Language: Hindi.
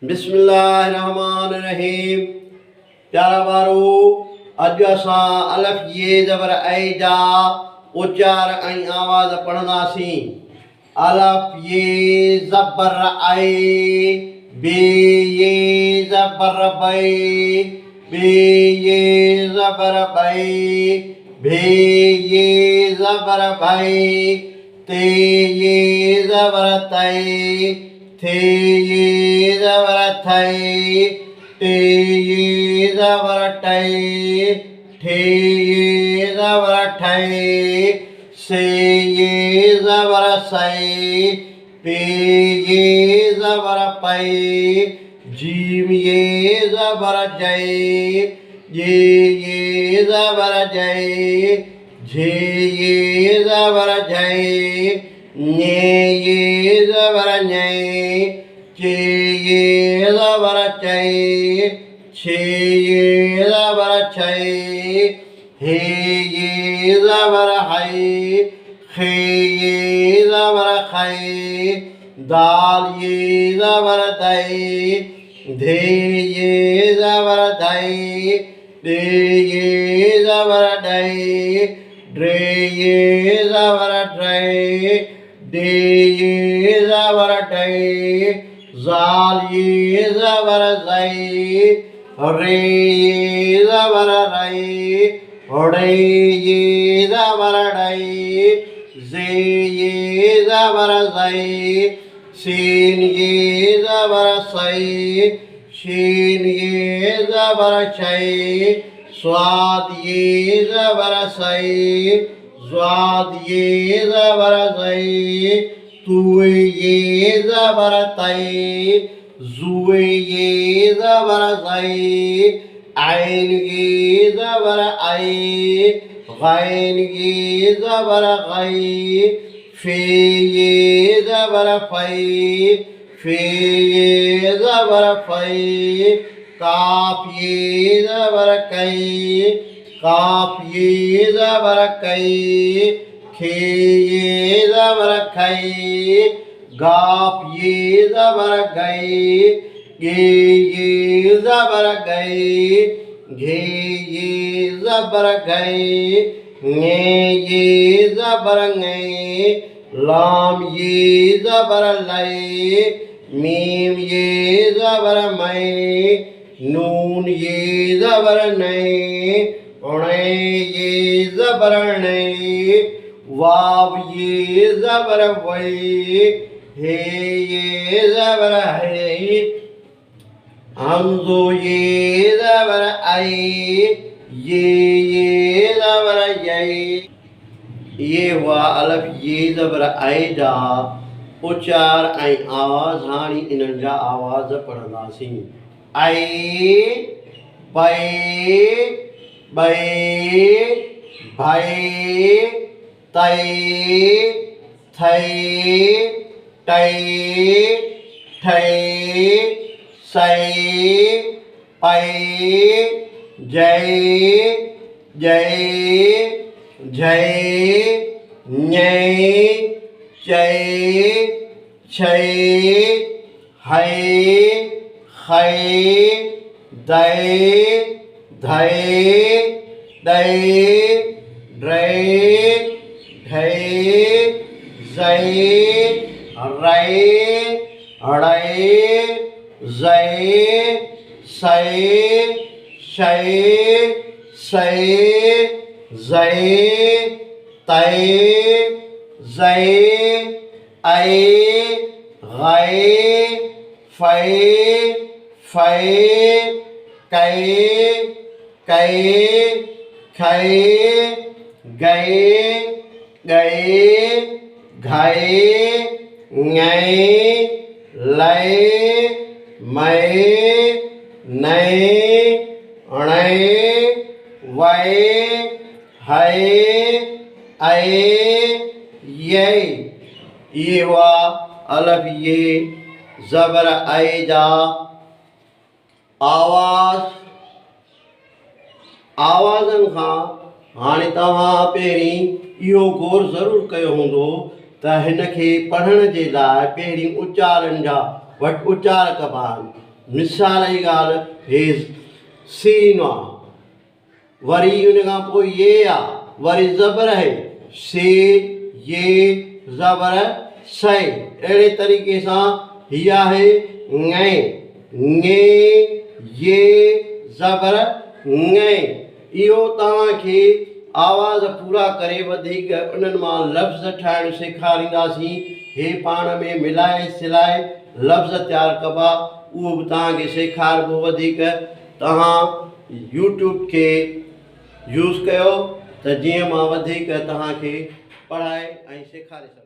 बिस्मिल्लाहिर्रहमानिर्रहीम। प्यारा बारो, अज असां अलफ ये ज़बर ऐ जा उच्चार ऐं आवाज़ पढ़ंदासीं। अलफ ये ज़बर ऐ, बे ये ज़बर बै, बे ये ज़बर बै, भे ये ज़बर भै, ते ये ज़बर तै, थे ये ज़बर थै, टे ये ज़बर टै, ठे ये ज़बर ठै, से ये ज़बर सै, पे ये ज़बर पै, जीम ये ज़बर जै, ये ज़बर जै, झे ये ज़बर झै, ने ये ज़बर झै, चे ये ज़बर चै, छे ये ज़बर छै, हे ये ज़बर है, खे ये ज़बर खै, दाल ये ज़बर दै, धे ये ज़बर धै, डे ये ज़बर डै, ड्रे ये ज़बर ड्रै, डे ये ज़बर डै, ज़ाल ये ज़बर ज़ै, रे ये ज़बर रै, ड़े ये ज़बर ड़ै, ज़े ये ज़बर ज़ै, सीन ये ज़बर सै, शीन ये ज़बर छै, स्वाद ये ज़बर सै, ज़्वाद ये ज़बर ज़ै, तुए ये ज़बर तै, जुए ये ज़बर ज़ै, ऐन ये ज़बर ऐ, गैन ये ज़बर गै, फे ये ज़बर फै, फे ये ज़बर फै, काफ ये ज़बर कै, काफ ये ज़बर कै, खे ये ज़बर खै, गाफ ये ज़बर गै, ये ज़बर गै, घे ये ज़बर गै, ङे ये ज़बर ङै, लाम ये ज़बर लै, मीम ये ज़बर मै, नून ये ज़बर नै, णे ये ज़बर नै, वाव ये ज़बर वै, हे ये ज़बर है, हमज़ो ये ज़बर ऐ, ये ज़बर यै। ये हुआ अलफ ये ज़बर ऐ जा उच्चार ऐं आवाज़। हाणे इन्हनि जा आवाज़ पढ़ंदासीं। ऐ, पै, बै, भै, तै, थै, टै, ठै, सै, पै, जै, जै, झै, ञै, चै, छै, है, खै, दै, धै, दै, ड्रै, ढै, ज़ै, रै, ड़ै, ज़ै, सै, शै, सै, ज़ै, तै, ज़ै, ऐ, गै, फै, फै, कै, कै, खै, गै, गै, घै, ङै, लै, मै, नै, णै, वै, है, ऐ, यै। ये हुआ अलफ ये ज़बर ऐ जा आवाज़। आवाज़नि खां हाणे तव्हां पहिरीं इहो गौर ज़रूरु कयो हूंदो त हिन खे पढ़ण जे लाइ पहिरीं उच्चारण जा वटि उच्चार कबा आहिनि। मिसाल जी ॻाल्हि हे सीन आहे, वरी उन खां पोइ ये आहे, वरी ज़बर है से ये ज़बर सै। अहिड़े तरीक़े सां हीअ आहे ङै, ये ज़बर ङै। इहो तव्हांखे आवाज़ पूरा करे वधीक उन्हनि मां लफ़्ज़ ठाहिणु सेखारींदासीं। हे पाण में मिलाए सिलाए लफ़्ज़ तयारु कबा, उहो बि तव्हांखे सेखारिबो। वधीक तव्हां यूट्यूब खे यूज़ कयो त जीअं मां वधीक तव्हांखे पढ़ाए ऐं सेखारे सघां।